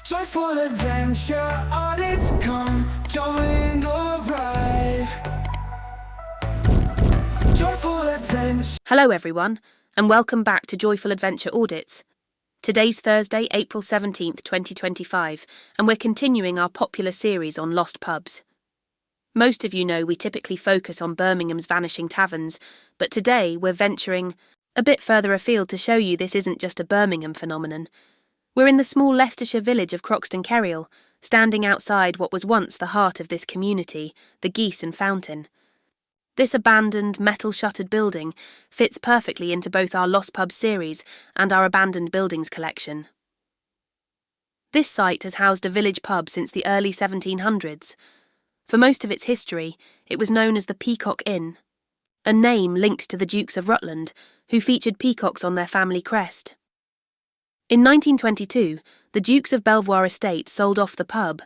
Joyful adventure on its come, join the ride. Joyful adventure. Hello everyone, and welcome back to Joyful Adventure Audits. Today's Thursday, April 17th, 2025, and we're continuing our popular series on lost pubs. Most of you know we typically focus on Birmingham's vanishing taverns, but today we're venturing a bit further afield to show you this isn't just a Birmingham phenomenon. We're in the small Leicestershire village of Croxton Kerrial, standing outside what was once the heart of this community, the Geese Fountain. This abandoned, metal-shuttered building fits perfectly into both our Lost Pubs series and our Abandoned Buildings collection. This site has housed a village pub since the early 1700s. For most of its history, it was known as the Peacock Inn, a name linked to the Dukes of Rutland, who featured peacocks on their family crest. In 1922, the Dukes of Belvoir estate sold off the pub,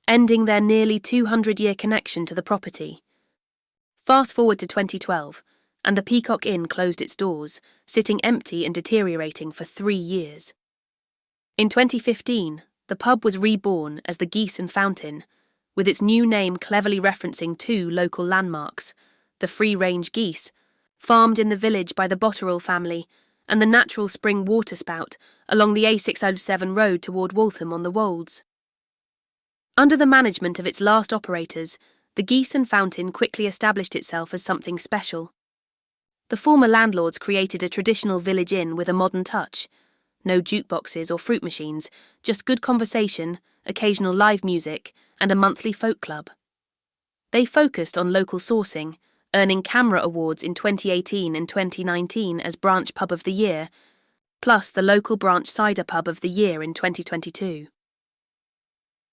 ending their nearly 200-year connection to the property. Fast forward to 2012, and the Peacock Inn closed its doors, sitting empty and deteriorating for 3 years. In 2015, the pub was reborn as the Geese Fountain, with its new name cleverly referencing 2 local landmarks, the free-range geese, farmed in the village by the Botterill family, and the natural spring water spout along the A607 road toward Waltham on the Wolds. Under the management of its last operators, the Geese Fountain quickly established itself as something special. The former landlords created a traditional village inn with a modern touch. No jukeboxes or fruit machines, just good conversation, occasional live music, and a monthly folk club. They focused on local sourcing, earning CAMRA awards in 2018 and 2019 as Branch Pub of the Year, plus the local Branch Cider Pub of the Year in 2022.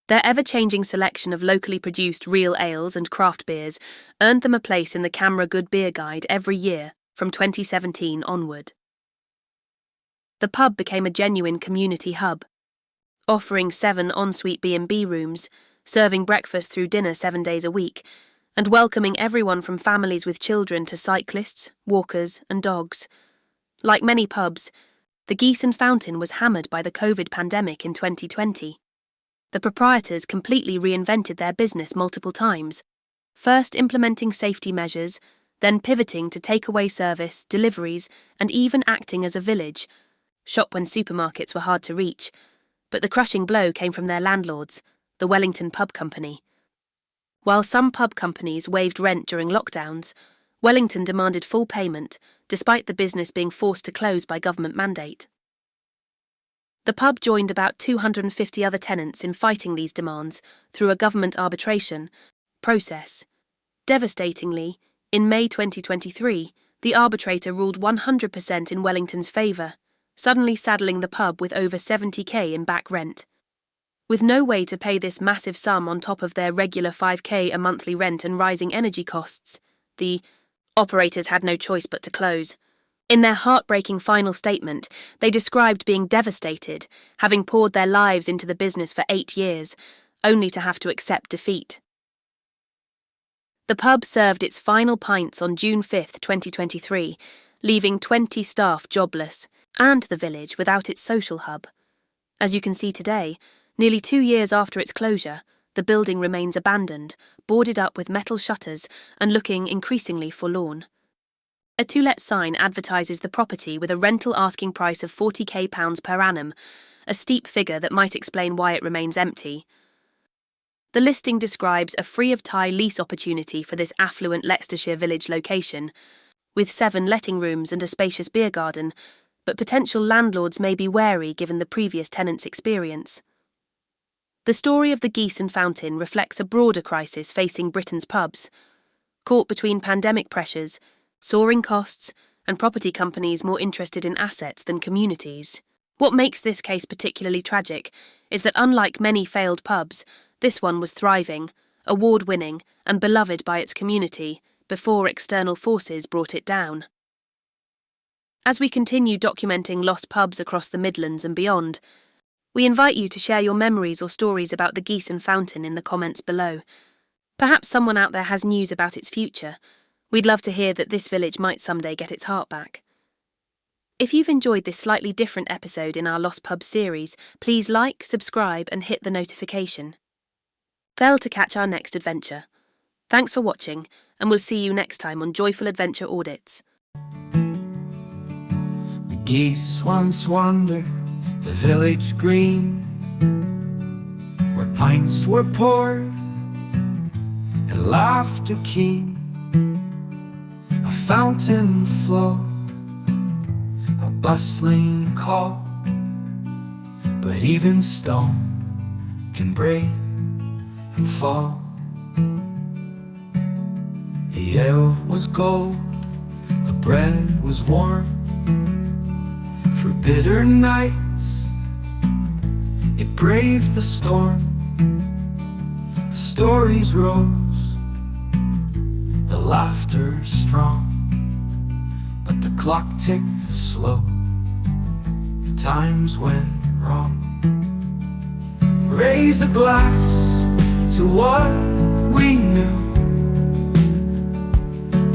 Their ever-changing selection of locally produced real ales and craft beers earned them a place in the CAMRA Good Beer Guide every year from 2017 onward. The pub became a genuine community hub, offering 7 ensuite B&B rooms, serving breakfast through dinner 7 days a week, and welcoming everyone from families with children to cyclists, walkers, and dogs. Like many pubs, the Geese Fountain was hammered by the COVID pandemic in 2020. The proprietors completely reinvented their business multiple times, first implementing safety measures, then pivoting to takeaway service, deliveries, and even acting as a village shop when supermarkets were hard to reach. But the crushing blow came from their landlords, the Wellington Pub Company. While some pub companies waived rent during lockdowns, Wellington demanded full payment, despite the business being forced to close by government mandate. The pub joined about 250 other tenants in fighting these demands through a government arbitration process. Devastatingly, in May 2023, the arbitrator ruled 100% in Wellington's favour, suddenly saddling the pub with over $70,000 in back rent. With no way to pay this massive sum on top of their regular $5,000 a monthly rent and rising energy costs, the operators had no choice but to close. In their heartbreaking final statement, they described being devastated, having poured their lives into the business for 8 years, only to have to accept defeat. The pub served its final pints on June 5, 2023, leaving 20 staff jobless, and the village without its social hub. As you can see today, nearly 2 years after its closure, the building remains abandoned, boarded up with metal shutters, and looking increasingly forlorn. A to-let sign advertises the property with a rental asking price of £40,000 per annum, a steep figure that might explain why it remains empty. The listing describes a free-of-tie lease opportunity for this affluent Leicestershire village location, with 7 letting rooms and a spacious beer garden, but potential landlords may be wary given the previous tenants' experience. The story of the Geese Fountain reflects a broader crisis facing Britain's pubs. Caught between pandemic pressures, soaring costs, and property companies more interested in assets than communities. What makes this case particularly tragic is that unlike many failed pubs, this one was thriving, award-winning, and beloved by its community before external forces brought it down. As we continue documenting lost pubs across the Midlands and beyond, we invite you to share your memories or stories about the Geese Fountain in the comments below. Perhaps someone out there has news about its future. We'd love to hear that this village might someday get its heart back. If you've enjoyed this slightly different episode in our Lost Pubs series, please like, subscribe and hit the notification bell to catch our next adventure. Thanks for watching, and we'll see you next time on Joyful Adventure Audits. The geese once wandered the village green, where pints were poured and laughter keen. A fountain flowed, a bustling call, but even stone can break and fall. The ale was gold, the bread was warm. Through bitter nights it braved the storm. The stories rose, the laughter strong, but the clock ticked slow. Times went wrong. Raise a glass to what we knew,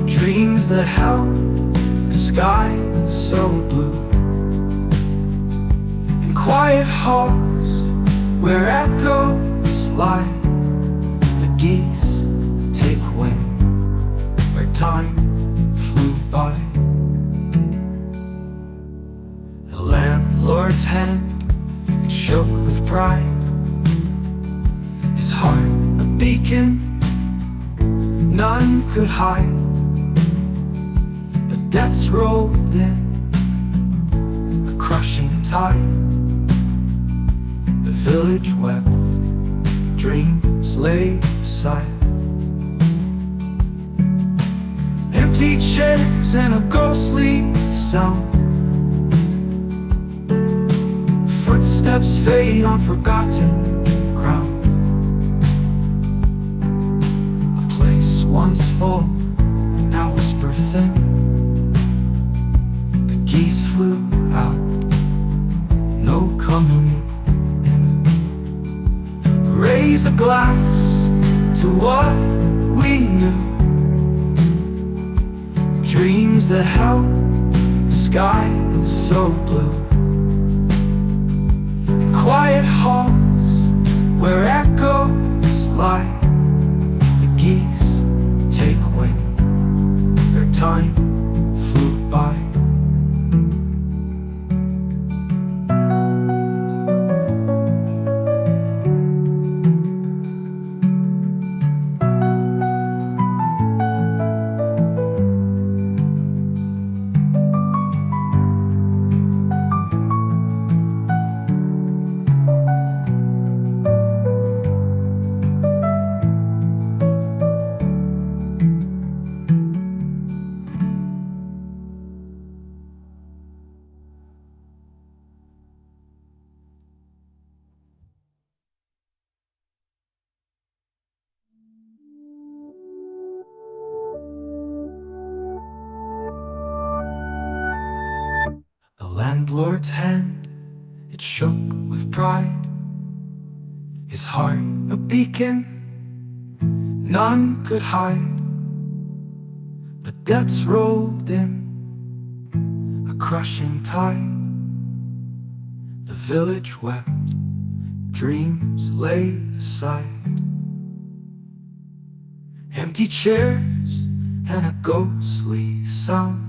dreams that held the sky so blue, in quiet halls where echoes lie. The geese take wing where time flew by. The landlord's hand, it shook with pride, his heart a beacon none could hide. The debts rolled in, a crushing tide. The village wept, dreams lay aside. Empty chairs and a ghostly sound, footsteps fade on forgotten ground. A place once full, now whisper thin. The geese flew out, no coming in. Raise a glass to what we knew, dreams that held the sky so blue, in quiet halls where echoes lie. The geese take wing, their time flew by. The landlord's hand, it shook with pride, his heart a beacon none could hide. The debts rolled in, a crushing tide. The village wept, dreams lay aside. Empty chairs and a ghostly sound,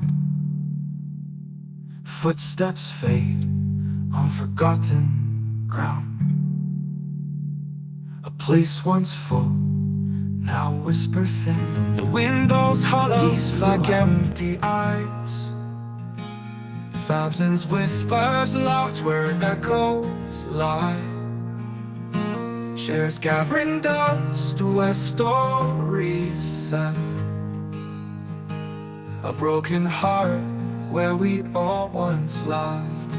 footsteps fade on forgotten ground. A place once full, now whisper thin. The windows hollow like empty eyes, fountains whispers locked where echoes lie. Shares gathering dust where stories sat, a broken heart where we all once laughed.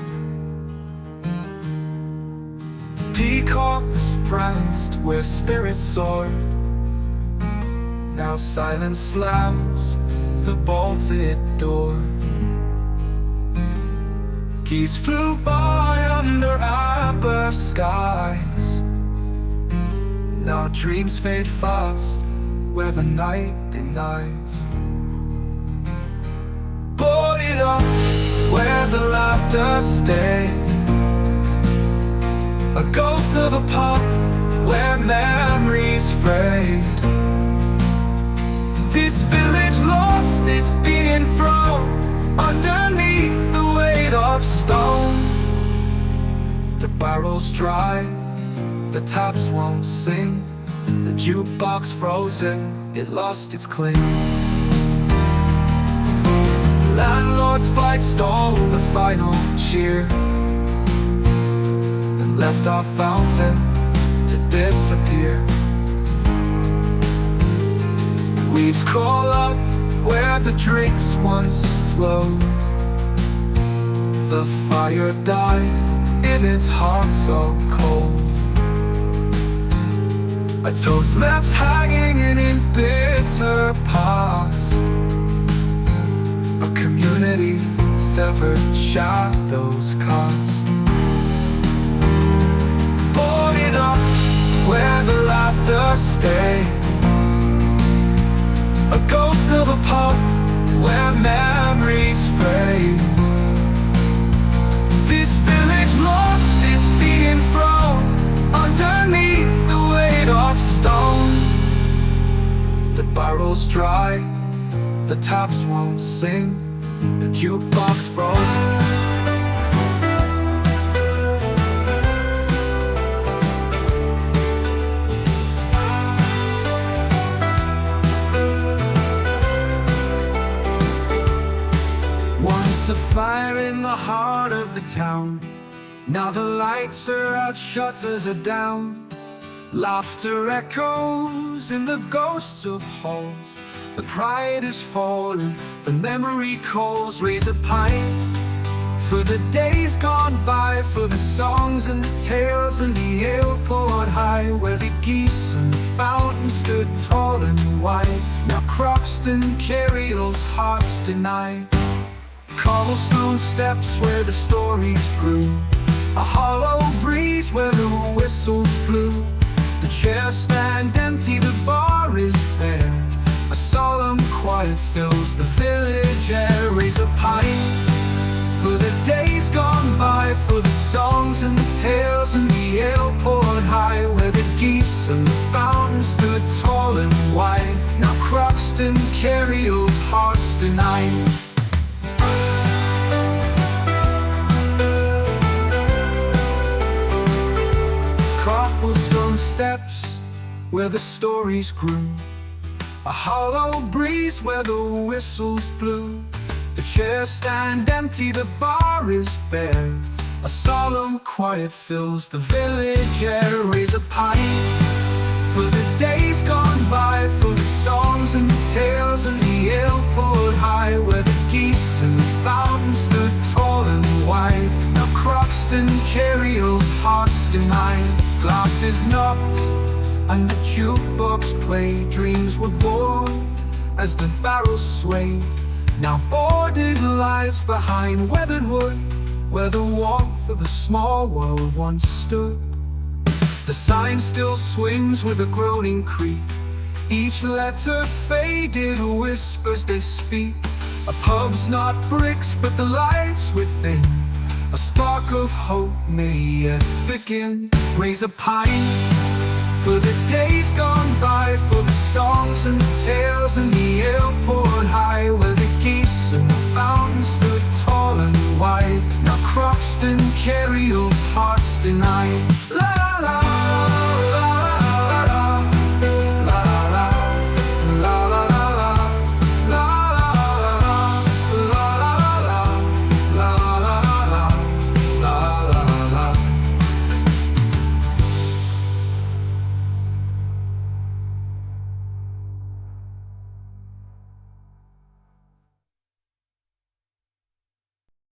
Peacocks pranced where spirits soared, now silence slams the bolted door. Geese flew by under amber skies, now dreams fade fast where the night denies. Boarded up where the laughter stayed. A ghost of a pub where memories fade. This village lost its being thrown underneath the weight of stone. The barrel's dry, the taps won't sing, the jukebox frozen, it lost its cling. Landlord's fight stole the final cheer and left our fountain to disappear. Weeds crawl up where the drinks once flowed. The fire died in its heart so cold. A toast left hanging in bitter past. A community severed, shadows cast. Boarded up where the laughter stayed. A ghost of a pub where memories fade. This village lost its being thrown underneath the weight of stone. The barrel's dry, the taps won't sing, the jukebox frozen. Once a fire in the heart of the town, now the lights are out, shutters are down. Laughter echoes in the ghosts of halls. The pride is fallen, the memory calls. Raise a pint for the days gone by, for the songs and the tales and the ale poured high, where the geese and the fountain stood tall and wide. Now Croxton Kerrial's hearts deny. Cobblestone steps where the stories grew, a hollow breeze where the whistles blew. The chairs stand empty, the bar is bare. A solemn quiet fills the village air. Raise a pint for the days gone by, for the songs and the tales and the ale poured high, where the geese and the fountain stood tall and wide. Now Croxton Kerrial's hearts deny. Cobblestone steps where the stories grew, a hollow breeze where the whistles blew. The chairs stand empty, the bar is bare. A solemn quiet fills the village air. Raise a pint for the days gone by, for the songs and the tales and the ale poured high, where the geese and the fountain stood tall and wide. Now Croxton Kerrial's hearts deny. Glasses knocked and the jukebox played. Dreams were born as the barrels swayed. Now boarded lives behind weathered wood, where the warmth of a small world once stood. The sign still swings with a groaning creak. Each letter faded, whispers they speak. A pub's not bricks, but the lives within. A spark of hope may yet begin. Raise a pint for the days gone by, for the songs and the tales and the ale poured high, where the geese and the fountain stood tall and wide. Now Croxton Kerrial's hearts deny.